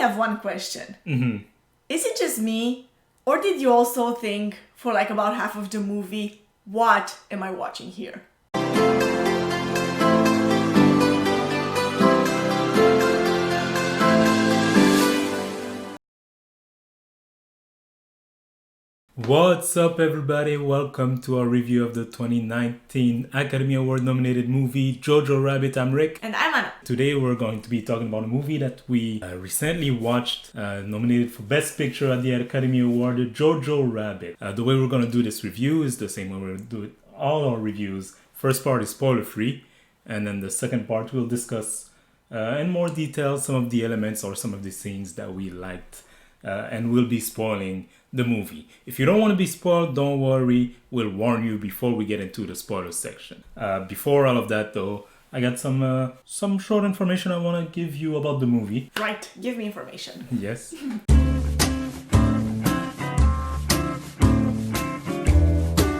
have one question. Mm-hmm. Is it just me, or did you also think for like about half of the movie, what am I watching here? What's up, everybody? Welcome to our review of the 2019 Academy Award nominated movie Jojo Rabbit. I'm Rick. And I'm Anna. Today we're going to be talking about a movie that we recently watched, nominated for Best Picture at the Academy Award, Jojo Rabbit. The way we're going to do this review is the same way we're going to do it all our reviews. First part is spoiler free, and then the second part we'll discuss in more detail some of the elements or some of the scenes that we liked, and we'll be spoiling the movie. If you don't want to be spoiled, don't worry. We'll warn you before we get into the spoiler section. Before all of that, though, I got some short information I want to give you about the movie. Right, give me information. Yes.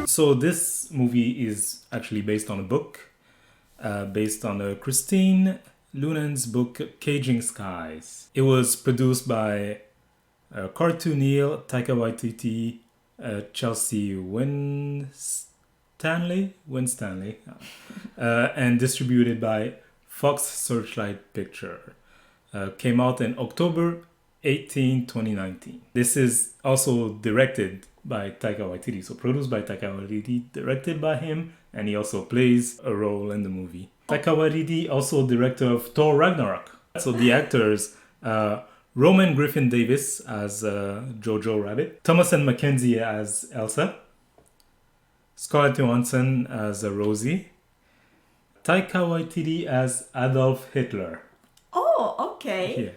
So this movie is actually based on a book, based on Christine Lunen's book, Caging Skies. It was produced by Cartoon Neil, Taika Waititi, Chelsea Winstanley, and distributed by Fox Searchlight Picture. Came out in October 18, 2019. This is also directed by Taika Waititi, so produced by Taika Waititi, directed by him, and he also plays a role in the movie. Taika Waititi, also director of Thor Ragnarok. So the actors, Roman Griffin Davis as Jojo Rabbit, Thomasin McKenzie as Elsa, Scarlett Johansson as Rosie, Taika Waititi as Adolf Hitler. Oh, okay. Yeah.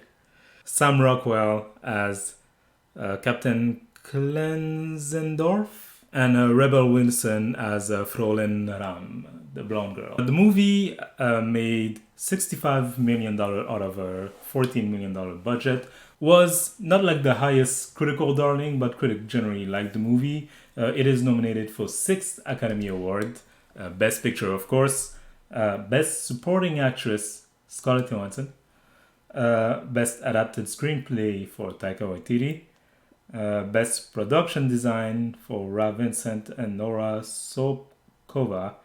Sam Rockwell as Captain Klenzendorf, and Rebel Wilson as Fräulein Ram, the blonde girl. The movie made $65 million out of a $14 million budget. Was not like the highest critical darling, but critics generally liked the movie. It is nominated for 6 Academy Awards. Best Picture, of course. Best Supporting Actress, Scarlett Johansson. Best Adapted Screenplay for Taika Waititi. Best Production Design for Ra Vincent and Nora Sokova.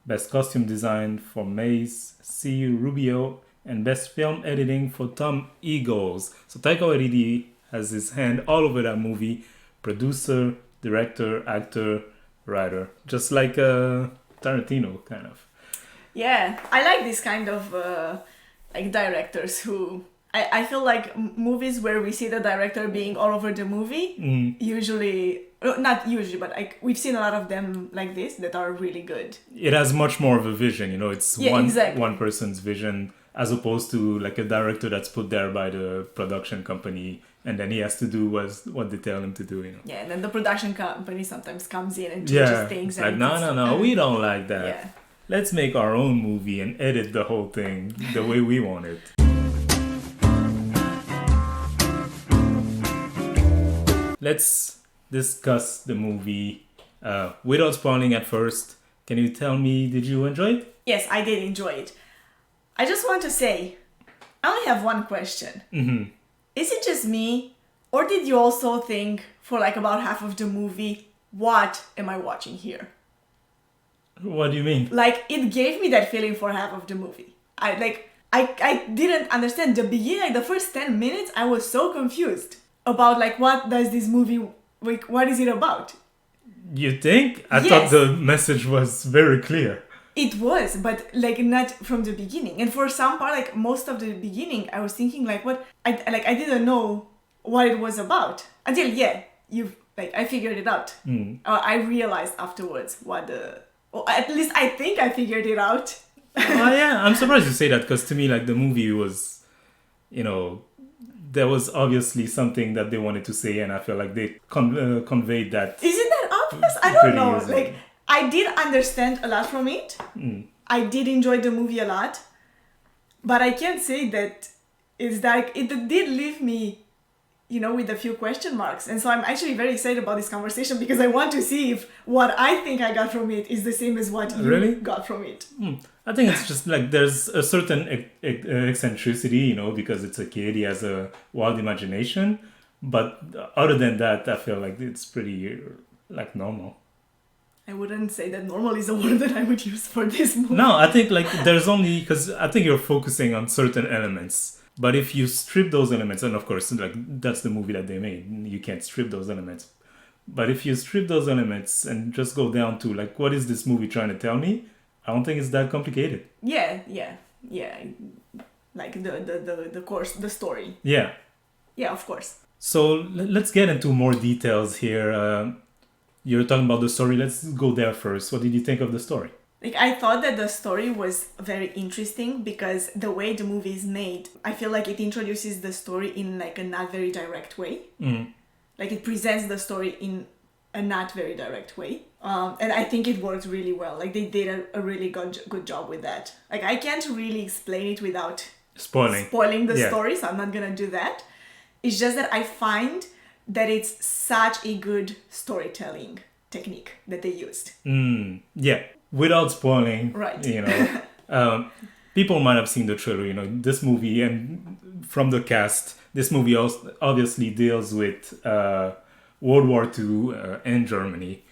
Best Costume Design for Mace C. Rubio. And Best Film Editing for Tom Eagles. So Taika Waititi has his hand all over that movie. Producer, director, actor, writer. Just like Tarantino, kind of. Yeah, I like this kind of like directors who... I feel like movies where we see the director being all over the movie, usually, not usually, but like we've seen a lot of them like this that are really good. It has much more of a vision, you know, it's exactly. one person's vision as opposed to like a director that's put there by the production company and then he has to do what they tell him to do, you know. Yeah, and then the production company sometimes comes in and changes things. Like, and no, we don't like that. Yeah. Let's make our own movie and edit the whole thing the way we want it. Let's discuss the movie without spoiling at first. Can you tell me, did you enjoy it? Yes, I did enjoy it. I just want to say, I only have one question. Mm-hmm. Is it just me, or did you also think for like about half of the movie, what am I watching here? What do you mean? Like, it gave me that feeling for half of the movie. I didn't understand the beginning, like the first 10 minutes, I was so confused about like what does this movie, like what is it about? You think? I Yes. thought the message was very clear. It was, but like not from the beginning. And for some part, like most of the beginning, I was thinking like what I didn't know what it was about until I figured it out. I realized afterwards at least I think I figured it out. Oh yeah, I'm surprised you say that because to me, like the movie was, you know, there was obviously something that they wanted to say, and I feel like they conveyed that. Isn't that obvious? I don't know. Easily. Like, I did understand a lot from it. I did enjoy the movie a lot, but I can't say that it's like it did leave me with a few question marks. And so I'm actually very excited about this conversation because I want to see if what I think I got from it is the same as what you got from it. I think it's just like there's a certain eccentricity, because it's a kid, he has a wild imagination. But other than that, I feel like it's pretty like normal. I wouldn't say that normal is a word that I would use for this movie. No, I think like there's only, because I think you're focusing on certain elements. But if you strip those elements, and of course, like that's the movie that they made, you can't strip those elements. But if you strip those elements and just go down to like, what is this movie trying to tell me? I don't think it's that complicated. Yeah. Like the course, the story. Yeah. Yeah, of course. So let's get into more details here. You're talking about the story. Let's go there first. What did you think of the story? Like, I thought that the story was very interesting because the way the movie is made, I feel like it introduces the story in like a not very direct way. Like it presents the story in a not very direct way. And I think it worked really well. Like they did a really good job with that. Like I can't really explain it without spoiling the story, so I'm not gonna do that. It's just that I find that it's such a good storytelling technique that they used. Yeah. Without spoiling, right? People might have seen the trailer. This movie, and from the cast, this movie also obviously deals with World War II and Germany,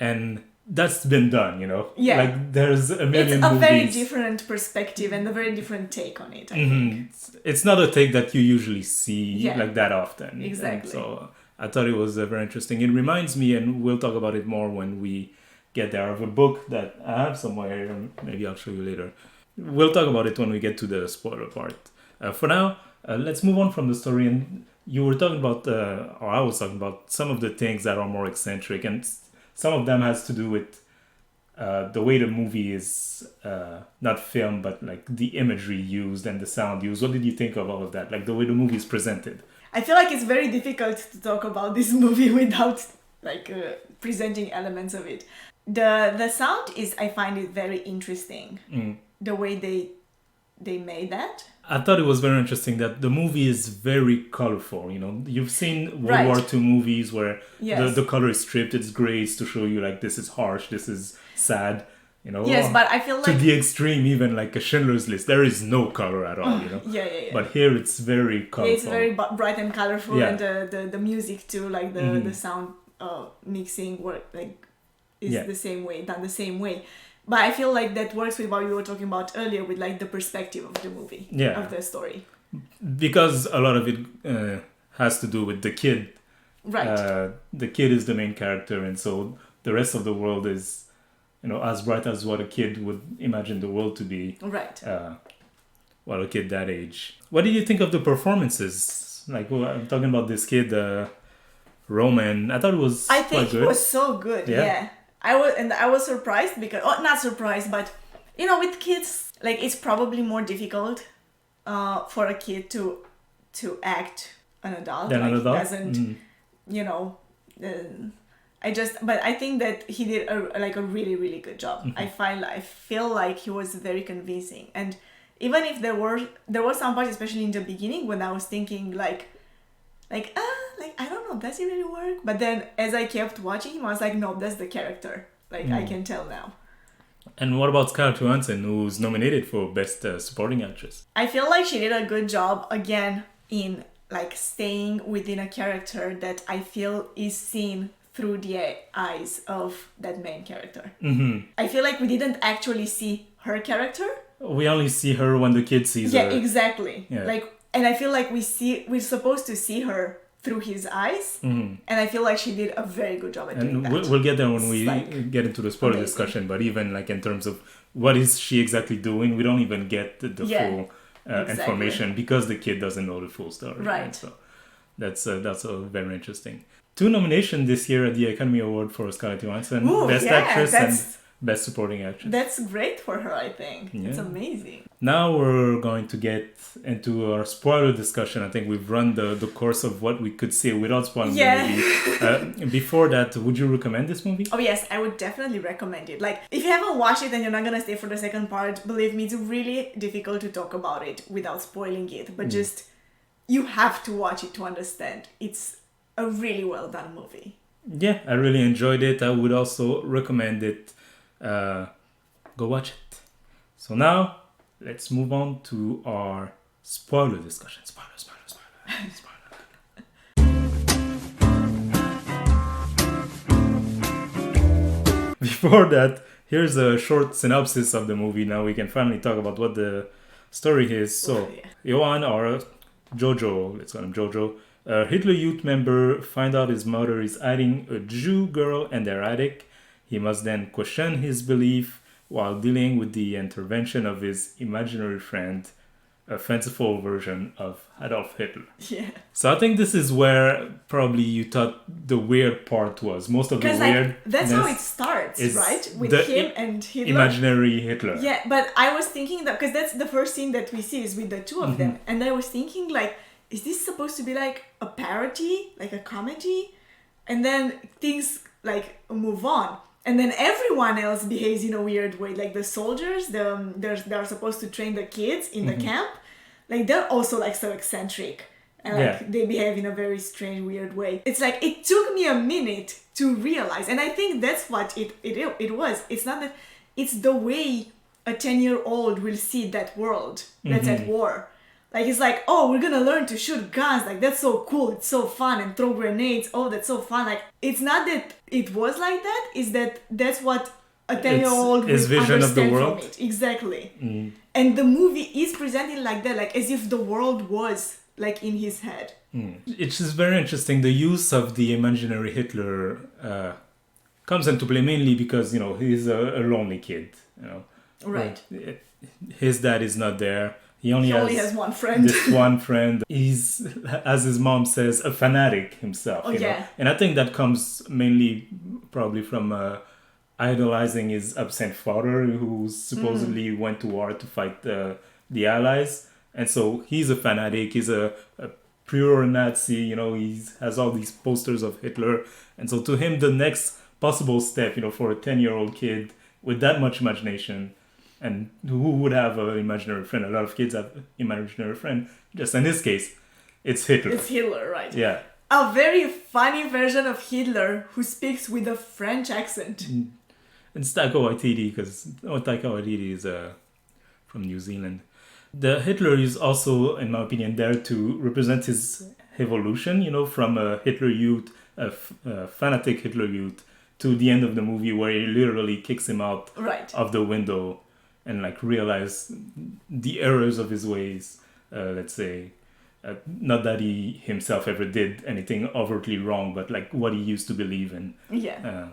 and that's been done. Yeah. Like there's a million. It's a movies. very different perspective and a very different take on it. I think it's not a take that you usually see like that often. Exactly. And so I thought it was very interesting. It reminds me, and we'll talk about it more when we get there, of a book that I have somewhere. Maybe I'll show you later. We'll talk about it when we get to the spoiler part. For now, let's move on from the story. And you were talking about, or I was talking about some of the things that are more eccentric, and some of them has to do with the way the movie is not filmed, but like the imagery used and the sound used. What did you think of all of that? Like the way the movie is presented? I feel like it's very difficult to talk about this movie without like presenting elements of it. The sound is, I find it very interesting. The way they made that. I thought it was very interesting that the movie is very colorful. You've seen World War II movies where the color is stripped, it's grays to show you like this is harsh, this is sad. Yes, but I feel like to the extreme, even like a Schindler's List, there is no color at all. Yeah. But here it's very colorful. Yeah, it's very bright and colorful, and the music too, like the sound mixing work like is the same way, done the same way. But I feel like that works with what we were talking about earlier, with like the perspective of the movie, of the story. Because a lot of it has to do with the kid. Right. The kid is the main character, and so the rest of the world is, as bright as what a kid would imagine the world to be. Right. A kid that age. What do you think of the performances? Like, I'm talking about this kid, Roman. I thought it was quite good. I think he was so good. Yeah. I was surprised because, not surprised, but with kids, like it's probably more difficult for a kid to act an adult. Than like an adult? He doesn't, but I think that he did a really, really good job. I feel like he was very convincing, and even if there were some parts, especially in the beginning, when I was thinking like I don't know, does it really work? But then as I kept watching him, I was like, no, that's the character. Like I can tell now. And what about Scarlett Johansson, who's nominated for Best Supporting Actress? I feel like she did a good job again in like staying within a character that I feel is seen through the eyes of that main character. I feel like we didn't actually see her character. We only see her when the kid sees her. Yeah, exactly. Yeah. And I feel like we're supposed to see her through his eyes, and I feel like she did a very good job at doing that. We'll get there when we get into the spoiler discussion, but even like in terms of what is she exactly doing, we don't even get the full information because the kid doesn't know the full story. Right. So that's very interesting. 2 nominations this year at the Academy Award for Scarlett Johansson, Best Actress and Best Supporting Actress. That's great for her, I think. Yeah. It's amazing. Now we're going to get into our spoiler discussion. I think we've run the course of what we could say without spoiling the movie. Before that, would you recommend this movie? Oh yes, I would definitely recommend it. Like, if you haven't watched it and you're not gonna stay for the second part, believe me, it's really difficult to talk about it without spoiling it. But just you have to watch it to understand. It's a really well done movie. Yeah, I really enjoyed it. I would also recommend it. Go watch it. So now, let's move on to our spoiler discussion. Spoiler. Before that, here's a short synopsis of the movie. Now we can finally talk about what the story is. So, Johan, or Jojo, let's call him Jojo, a Hitler Youth member, find out his mother is hiding a Jew girl in their attic. He must then question his belief while dealing with the intervention of his imaginary friend, a fanciful version of Adolf Hitler. Yeah. So I think this is where probably you thought the weird part was. Most of the weird. That's how it starts, right? With him and Hitler. Imaginary Hitler. Yeah, but I was thinking that, because that's the first scene that we see is with the two of them. And I was thinking, like, is this supposed to be like a parody, like a comedy? And then things like move on. And then everyone else behaves in a weird way. Like the soldiers, they're supposed to train the kids in the camp. Like they're also like so eccentric. And like they behave in a very strange, weird way. It's like, it took me a minute to realize. And I think that's what it was. It's not that, it's the way a 10-year-old will see that world that's at war. Like, it's like, oh, we're gonna learn to shoot guns. Like, that's so cool. It's so fun. And throw grenades. Oh, that's so fun. Like, it's not that it was like that. It's that that's what a 10-year-old will vision of the world. from it. Exactly. And the movie is presented like that. Like, as if the world was, like, in his head. It's just very interesting. The use of the imaginary Hitler comes into play mainly because, you know, he's a lonely kid, you know. Right. His dad is not there. He only has one friend. This one friend. He's, as his mom says, a fanatic himself. Oh, you know? And I think that comes mainly probably from idolizing his absent father, who supposedly went to war to fight the Allies. And so he's a fanatic. He's a pure Nazi. You know, he has all these posters of Hitler. And so to him, the next possible step, you know, for a 10-year-old kid with that much imagination, and who would have an imaginary friend? A lot of kids have imaginary friend. Just in this case, it's Hitler. It's Hitler, right? Yeah. A very funny version of Hitler who speaks with a French accent. It's Taika Waititi, because Taika Waititi is from New Zealand. The Hitler is also, in my opinion, there to represent his evolution, you know, from a Hitler Youth, a fanatic Hitler Youth, to the end of the movie where he literally kicks him out of the window and like realize the errors of his ways, let's say. Not that he himself ever did anything overtly wrong, but like what he used to believe in. Yeah.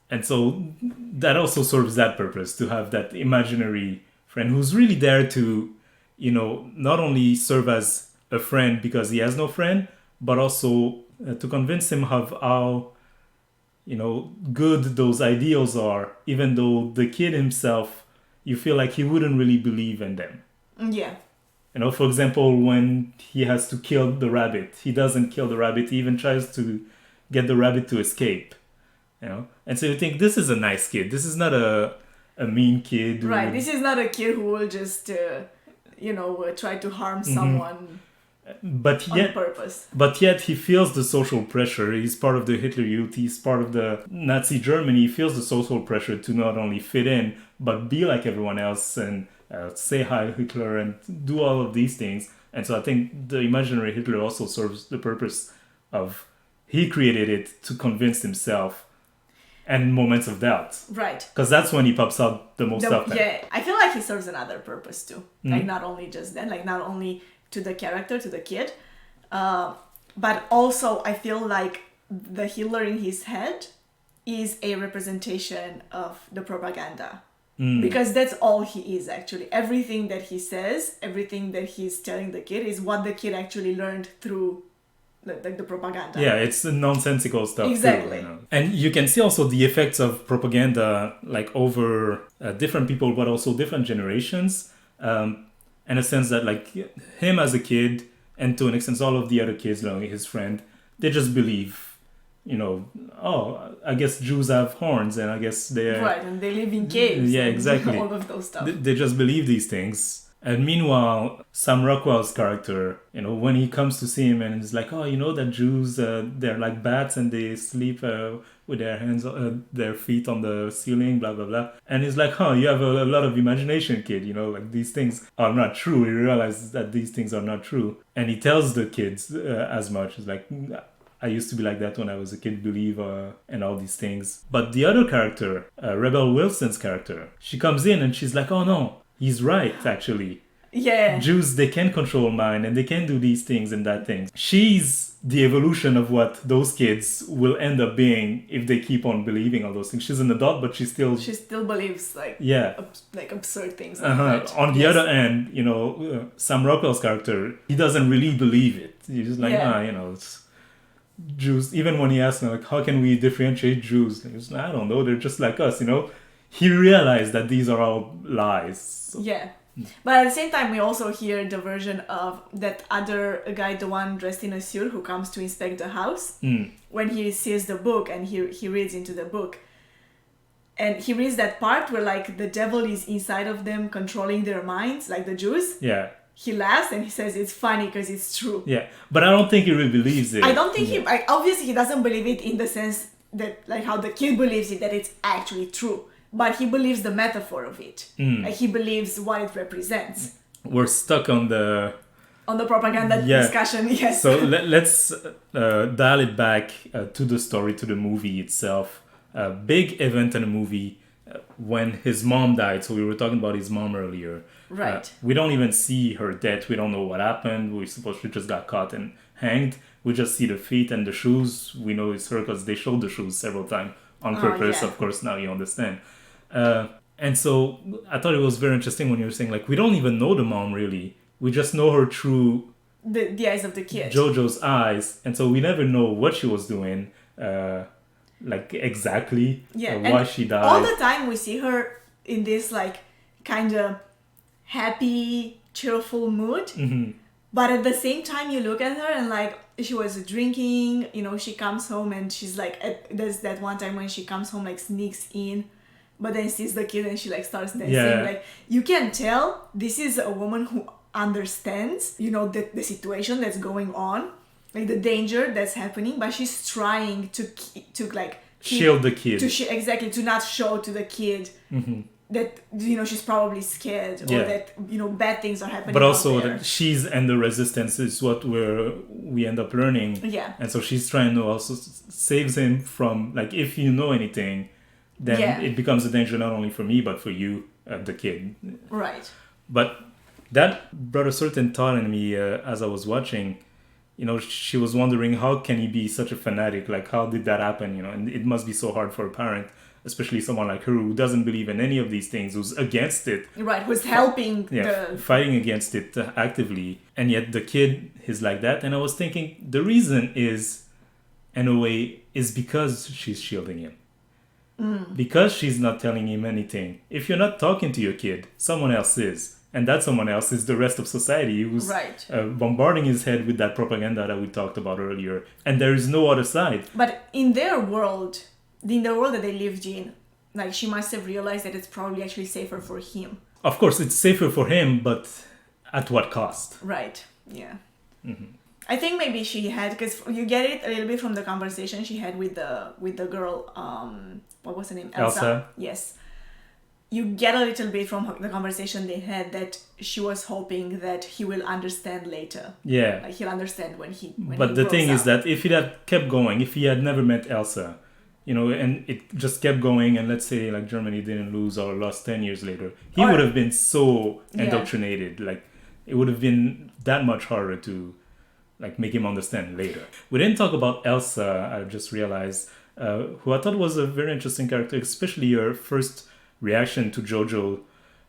And so that also serves that purpose, to have that imaginary friend who's really there to, you know, not only serve as a friend because he has no friend, but also to convince him of how, you know, good those ideals are, even though the kid himself, you feel like he wouldn't really believe in them. Yeah. You know, for example, when he has to kill the rabbit, he doesn't kill the rabbit. He even tries to get the rabbit to escape. You know, and so you think, this is a nice kid. This is not a mean kid. Right. This is not a kid who will just, try to harm someone. But on purpose. But yet he feels the social pressure. He's part of the Hitler Youth. He's part of the Nazi Germany. He feels the social pressure to not only fit in, but be like everyone else and say hi Hitler and do all of these things. And so I think the imaginary Hitler also serves the purpose of, he created it to convince himself and moments of doubt. Right. Because that's when he pops out the most often. Yeah. I feel like he serves another purpose too. Like not only just then, like not only to the character, to the kid, but also I feel like the Hitler in his head is a representation of the propaganda. Because that's all he is actually. Everything that he says, everything that he's telling the kid is what the kid actually learned through the propaganda. Yeah, it's the nonsensical stuff. Exactly. Too, you know? And you can see also the effects of propaganda like over different people, but also different generations. In a sense that like him as a kid, and to an extent all of the other kids, like his friend, they just believe, you know, oh, I guess Jews have horns, and I guess they're... Right, and they live in caves. Yeah, exactly. All of those stuff. They just believe these things. And meanwhile, Sam Rockwell's character, when he comes to see him and he's like, oh, you know that Jews, they're like bats and they sleep with their hands, their feet on the ceiling, blah, blah, blah. And he's like, you have a lot of imagination, kid, like these things are not true. He realizes that these things are not true. And he tells the kids as much. He's like, I used to be like that when I was a kid, believe, and all these things. But the other character, Rebel Wilson's character, she comes in and she's like, oh no, he's right, actually. Yeah. Jews, they can control mind and they can do these things and that things. She's the evolution of what those kids will end up being if they keep on believing all those things. She's an adult, but she still believes like absurd things. On the other end, Sam Rockwell's character, he doesn't really believe it. He's just like, it's Jews. Even when he asks them, like, how can we differentiate Jews? He's like, I don't know. They're just like us. He realized that these are all lies. So. Yeah. But at the same time, we also hear the version of that other guy, the one dressed in a suit who comes to inspect the house. When he sees the book and he reads into the book. And he reads that part where like the devil is inside of them controlling their minds, like the Jews. Yeah. He laughs and he says it's funny because it's true. Yeah, but I don't think he really believes it. I don't think he... Like, obviously, he doesn't believe it in the sense that, like, how the kid believes it, that it's actually true. But he believes the metaphor of it. Like, he believes what it represents. We're stuck on the propaganda discussion, yes. So let's dial it back to the story, to the movie itself. A big event in the movie when his mom died. So we were talking about his mom earlier. Right. We don't even see her death. We don't know what happened. We suppose she just got caught and hanged. We just see the feet and the shoes. We know it's her because they showed the shoes several times on purpose. Of course, now you understand. And so I thought it was very interesting when you were saying, like, we don't even know the mom really. We just know her through the eyes of the kid. Jojo's eyes. And so we never know what she was doing, like exactly why she died. All the time we see her in this like kind of happy, cheerful mood. Mm-hmm. But at the same time you look at her and like she was drinking, she comes home and she's like, there's that one time when she comes home like sneaks in, but then sees the kid and she like starts dancing. Yeah. Like you can tell this is a woman who understands, the situation that's going on, like the danger that's happening, but she's trying to shield the kid. To not show to the kid that she's probably scared or that bad things are happening. But also that she's and the resistance is what we end up learning. Yeah. And so she's trying to also saves him from, like, if you know anything, then it becomes a danger not only for me but for you, the kid. Right. But that brought a certain thought in me as I was watching. She was wondering, how can he be such a fanatic? Like, how did that happen? And it must be so hard for a parent, especially someone like her who doesn't believe in any of these things, who's against it. Right, who's helping fighting against it actively. And yet the kid is like that. And I was thinking, the reason is, in a way, is because she's shielding him. Because she's not telling him anything. If you're not talking to your kid, someone else is. And that someone else is the rest of society who's bombarding his head with that propaganda that we talked about earlier. And there is no other side. But in their world, in the world that they lived in, like, she must have realized that it's probably actually safer for him. Of course, it's safer for him, but at what cost? Right, yeah. Mm-hmm. I think maybe she had, because you get it a little bit from the conversation she had with the girl, what was her name? Elsa? Yes. You get a little bit from the conversation they had that she was hoping that he will understand later. Yeah. Like, he'll understand when he But the thing is that if he had kept going, if he had never met Elsa, and it just kept going, and let's say like Germany didn't lose or lost 10 years later, he would have been so indoctrinated. Like, it would have been that much harder to like make him understand later. We didn't talk about Elsa, I just realized, who I thought was a very interesting character, especially her first reaction to Jojo,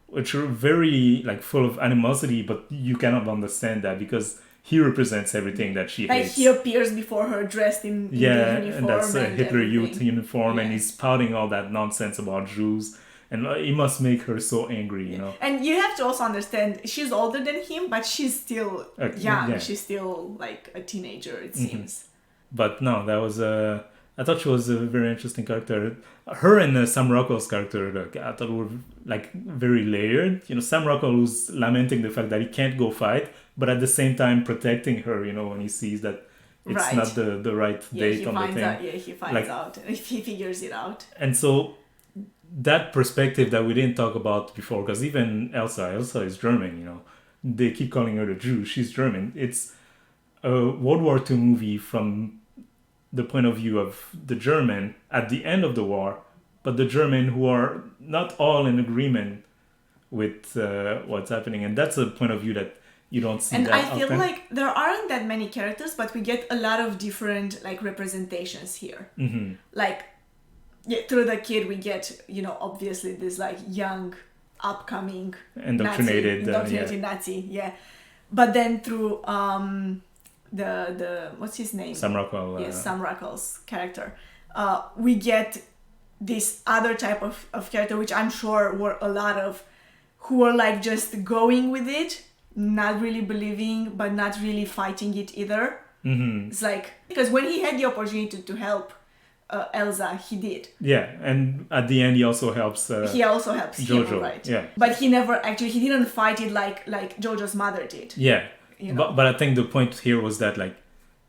which are very like full of animosity, but you cannot understand that because he represents everything that she hates. Like, he appears before her dressed in the uniform. And that's a Hitler everything. Youth uniform, and he's spouting all that nonsense about Jews, and it must make her so angry, And you have to also understand, she's older than him, but she's still young. Yeah. She's still like a teenager, it seems. But no, that was a I thought she was a very interesting character. Her and Sam Rockwell's character, like, I thought were like very layered. You know, Sam Rockwell was lamenting the fact that he can't go fight, but at the same time protecting her. You know, when he sees that it's not the right date on the thing. He finds out. He figures it out. And so that perspective that we didn't talk about before, because even Elsa is German. You know, they keep calling her the Jew. She's German. It's a World War II movie from the point of view of the German at the end of the war, but the German who are not all in agreement with what's happening, and that's a point of view that you don't see. And that I feel often. like there aren't that many characters, but we get a lot of different like representations here. Mm-hmm. Like through the kid, we get obviously this like young, upcoming indoctrinated Nazi, yeah. But then through the what's his name? Sam Rockwell. Yes, Sam Rockwell's character. We get this other type of character, which I'm sure were a lot of who were like just going with it, not really believing, but not really fighting it either. Mm-hmm. It's like, because when he had the opportunity to help Elsa, he did. Yeah, and at the end he also helps. He also helps Jojo, him, right? Yeah. But he didn't fight it like Jojo's mother did. Yeah. But I think the point here was that like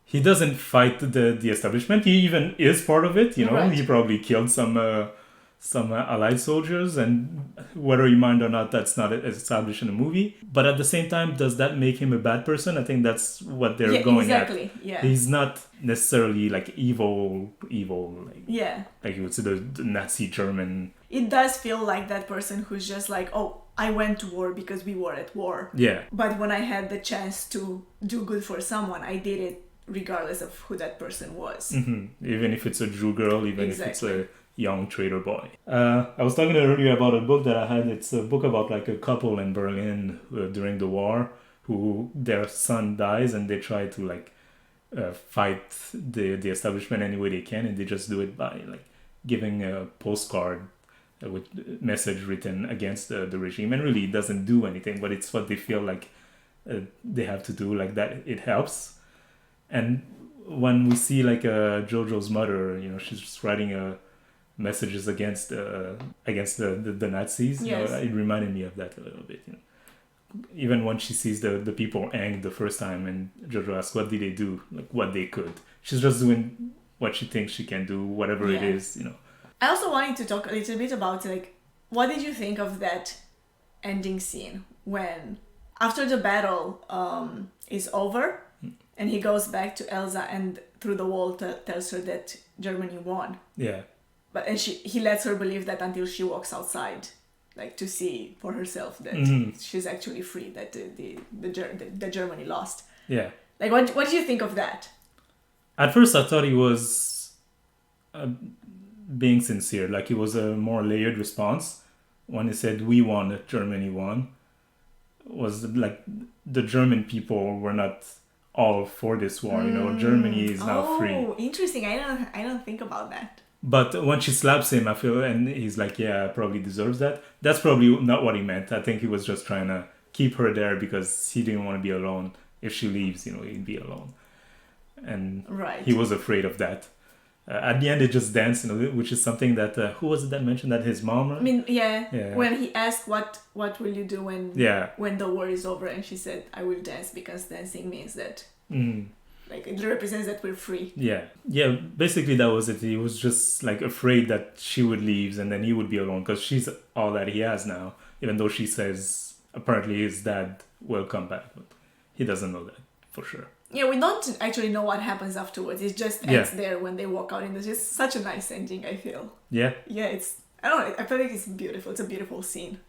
he doesn't fight the establishment. He even is part of it. Right. He probably killed some Allied soldiers, and whether you mind or not, that's not established in the movie. But at the same time, does that make him a bad person? I think that's what they're going at. Exactly. Yeah. He's not necessarily like evil. Like, yeah. Like you would say the Nazi German. It does feel like that person who's just like, oh, I went to war because we were at war. Yeah. But when I had the chance to do good for someone, I did it regardless of who that person was. Mm-hmm. Even if it's a Jew girl, even if it's a young trader boy. I was talking earlier about a book that I had. It's a book about like a couple in Berlin during the war who their son dies and they try to like fight the establishment any way they can, and they just do it by like giving a postcard with message written against the regime, and really it doesn't do anything, but it's what they feel like they have to do, like that it helps. And when we see like Jojo's mother, she's just writing messages against the Nazis. Yes. It reminded me of that a little bit. Even when she sees the people hanged the first time, and Jojo asks, "What did they do? Like what they could." She's just doing what she thinks she can do, whatever it is. I also wanted to talk a little bit about like, what did you think of that ending scene when after the battle is over and he goes back to Elsa and through the wall tells her that Germany won. Yeah. But he lets her believe that until she walks outside, like to see for herself that she's actually free, that the Germany lost. Yeah. Like what do you think of that? At first I thought he was being sincere, like it was a more layered response when he said we won, Germany won. Was like the German people were not all for this war. Germany is now free. Oh, interesting. I don't think about that. But when she slaps him, I feel, and he's like, yeah, probably deserves that. That's probably not what he meant. I think he was just trying to keep her there because he didn't want to be alone. If she leaves, he'd be alone. And he was afraid of that. At the end, they just danced, which is something that who was it that mentioned that his mom? I mean, yeah. When he asked, "What will you do when the war is over?" and she said, "I will dance because dancing means that like it represents that we're free." Yeah. Basically, that was it. He was just like afraid that she would leave and then he would be alone because she's all that he has now. Even though she says apparently his dad will come back, but he doesn't know that for sure. Yeah, we don't actually know what happens afterwards. It just ends there when they walk out, and it's just such a nice ending, I feel. Yeah. Yeah, I don't know, I feel like it's beautiful. It's a beautiful scene.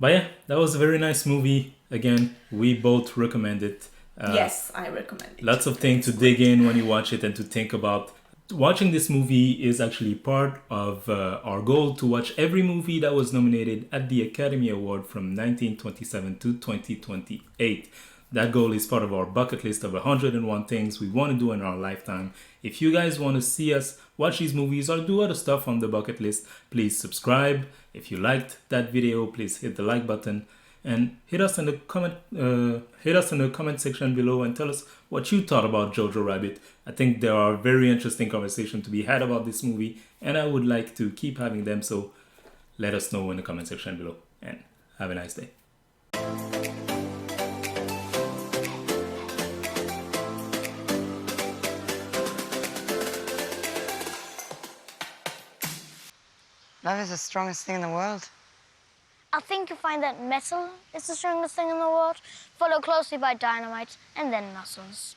But yeah, that was a very nice movie. Again, we both recommend it. Yes, I recommend it. Lots of things to dig in when you watch it and to think about. Watching this movie is actually part of our goal to watch every movie that was nominated at the Academy Award from 1927 to 2028. That goal is part of our bucket list of 101 things we want to do in our lifetime. If you guys want to see us watch these movies or do other stuff on the bucket list, please subscribe. If you liked that video, please hit the like button. and hit us in the comment section below and tell us what you thought about Jojo Rabbit. I think there are very interesting conversations to be had about this movie, and I would like to keep having them, so let us know in the comment section below, and have a nice day. Love is the strongest thing in the world. I think you find that metal is the strongest thing in the world, followed closely by dynamite and then muscles.